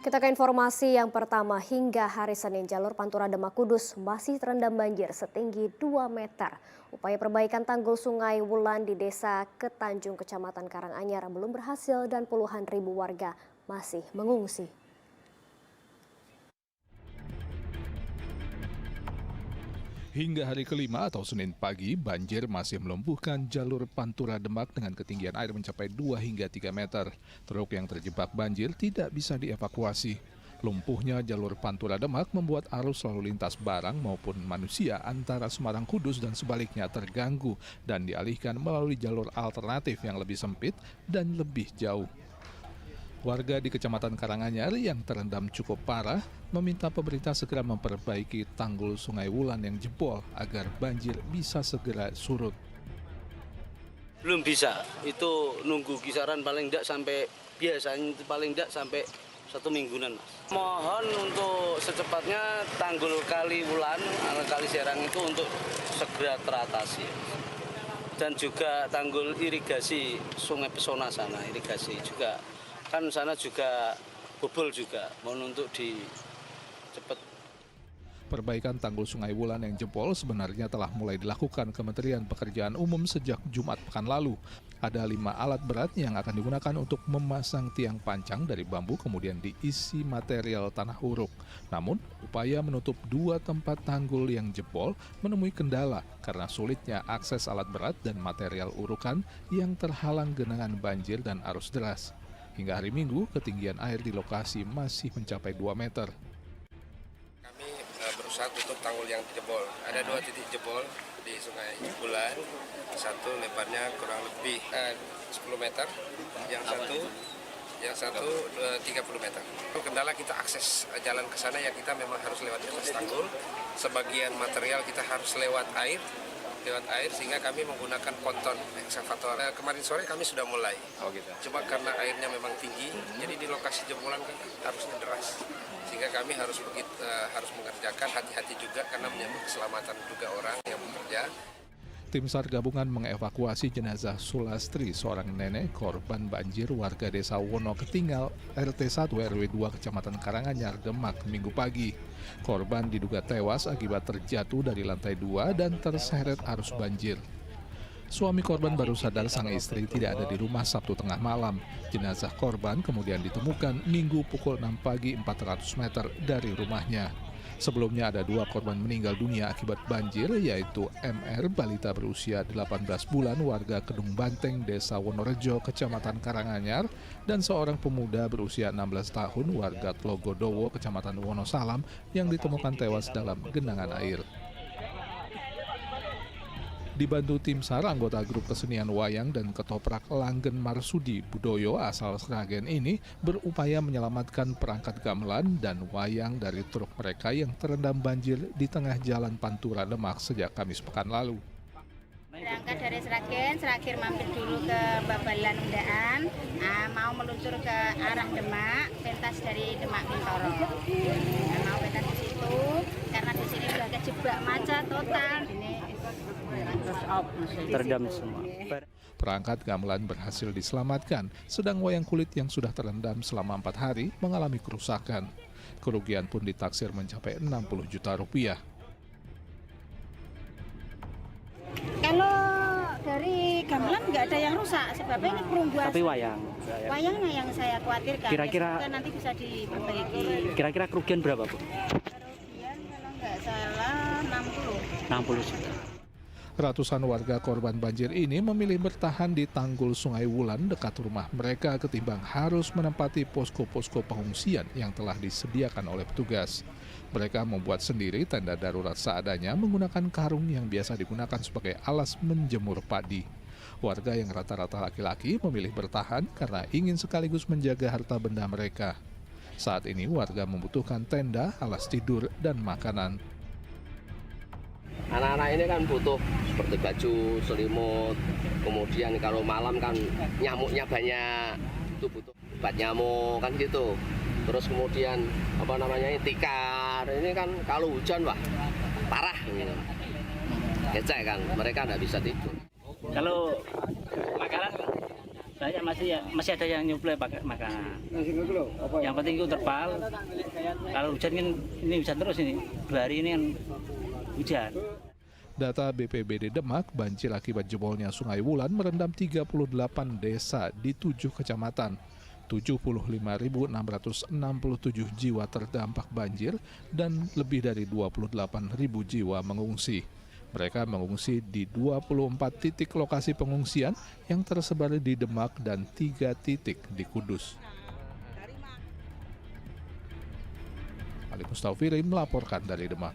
Kita ke informasi yang pertama, hingga hari Senin jalur Pantura Demak Kudus masih terendam banjir setinggi 2 meter. Upaya perbaikan tanggul Sungai Wulan di Desa Ketanjung, Kecamatan Karanganyar belum berhasil dan puluhan ribu warga masih mengungsi. Hingga hari kelima atau Senin pagi, banjir masih melumpuhkan jalur Pantura Demak dengan ketinggian air mencapai 2 hingga 3 meter. Truk yang terjebak banjir tidak bisa dievakuasi. Lumpuhnya jalur Pantura Demak membuat arus lalu lintas barang maupun manusia antara Semarang Kudus dan sebaliknya terganggu dan dialihkan melalui jalur alternatif yang lebih sempit dan lebih jauh. Warga di Kecamatan Karanganyar yang terendam cukup parah meminta pemerintah segera memperbaiki tanggul Sungai Wulan yang jebol agar banjir bisa segera surut. Belum bisa, itu nunggu kisaran paling tidak sampai biasanya paling tidak sampai 1 mingguan, Mas. Mohon untuk secepatnya tanggul Kali Wulan, Kali Serang itu untuk segera teratasi. Dan juga tanggul irigasi Sungai Pesona sana, irigasi juga. Kan sana juga bobol juga, mohon untuk cepat. Perbaikan tanggul Sungai Wulan yang jebol sebenarnya telah mulai dilakukan Kementerian Pekerjaan Umum sejak Jumat pekan lalu. Ada 5 alat berat yang akan digunakan untuk memasang tiang pancang dari bambu kemudian diisi material tanah uruk. Namun, upaya menutup 2 tempat tanggul yang jebol menemui kendala karena sulitnya akses alat berat dan material urukan yang terhalang genangan banjir dan arus deras. Hingga hari Minggu, ketinggian air di lokasi masih mencapai 2 meter. Kami berusaha tutup tanggul yang jebol. Ada 2 titik jebol di Sungai Wulan. Satu lebarnya kurang lebih 10 meter, yang satu 30 meter. Kendala kita akses jalan ke sana ya kita memang harus lewat atas tanggul. Sebagian material kita harus lewat air sehingga kami menggunakan ponton eksavator. Kemarin sore kami sudah mulai. Cuma karena airnya memang tinggi, jadi di lokasi jebolan kan harusnya deras. Sehingga kami harus mengerjakan hati-hati juga karena menyangkut keselamatan juga orang yang bekerja. Tim SAR gabungan mengevakuasi jenazah Sulastri, seorang nenek korban banjir warga desa Wono Ketinggal, RT 1 RW 2 Kecamatan Karanganyar, Demak, Minggu pagi. Korban diduga tewas akibat terjatuh dari lantai 2 dan terseret arus banjir. Suami korban baru sadar sang istri tidak ada di rumah Sabtu tengah malam. Jenazah korban kemudian ditemukan Minggu pukul 6 pagi 400 meter dari rumahnya. Sebelumnya ada 2 korban meninggal dunia akibat banjir, yaitu MR, balita berusia 18 bulan warga Kedung Banteng, Desa Wonorejo, Kecamatan Karanganyar, dan seorang pemuda berusia 16 tahun warga Tlogodowo, Kecamatan Wonosalam, yang ditemukan tewas dalam genangan air. Dibantu tim SAR, anggota grup kesenian wayang dan ketoprak Langgen Marsudi Budoyo asal Sragen ini berupaya menyelamatkan perangkat gamelan dan wayang dari truk mereka yang terendam banjir di tengah jalan Pantura Demak sejak Kamis pekan lalu. Berangkat dari Sragen mampir dulu ke Babalan Undaan, mau meluncur ke arah Demak, pentas dari Demak Bintoro. Mau pentas di situ, karena di sini udah kejebak macet total. Terendam semua. Perangkat gamelan berhasil diselamatkan, sedang wayang kulit yang sudah terendam selama 4 hari mengalami kerusakan. Kerugian pun ditaksir mencapai 60 juta rupiah. Kalau dari gamelan nggak ada yang rusak, sebabnya ini perumbuan. Tapi Wayangnya yang saya khawatirkan. Kira-kira nanti bisa diperbaiki. Kira-kira kerugian berapa, Bu? Kerugian kalau nggak salah 60 juta. Ratusan warga korban banjir ini memilih bertahan di tanggul Sungai Wulan dekat rumah mereka ketimbang harus menempati posko-posko pengungsian yang telah disediakan oleh petugas. Mereka membuat sendiri tenda darurat seadanya menggunakan karung yang biasa digunakan sebagai alas menjemur padi. Warga yang rata-rata laki-laki memilih bertahan karena ingin sekaligus menjaga harta benda mereka. Saat ini warga membutuhkan tenda, alas tidur, dan makanan. Anak-anak ini kan butuh seperti baju, selimut, kemudian kalau malam kan nyamuknya banyak, itu butuh obat nyamuk kan gitu. Terus kemudian tikar, ini kan kalau hujan wah parah gitu. Ngecek kan, mereka nggak bisa tidur. Kalau makanan Banyak masih ada yang nyuplai pakai makanan. Yang penting itu terpal. Kalau hujan kan ini hujan terus ini. 2 hari ini kan hujan. Data BPBD Demak, banjir akibat jebolnya Sungai Wulan merendam 38 desa di 7 kecamatan. 75.667 jiwa terdampak banjir dan lebih dari 28.000 jiwa mengungsi. Mereka mengungsi di 24 titik lokasi pengungsian yang tersebar di Demak dan 3 titik di Kudus. Ali Mustafirin melaporkan dari Demak.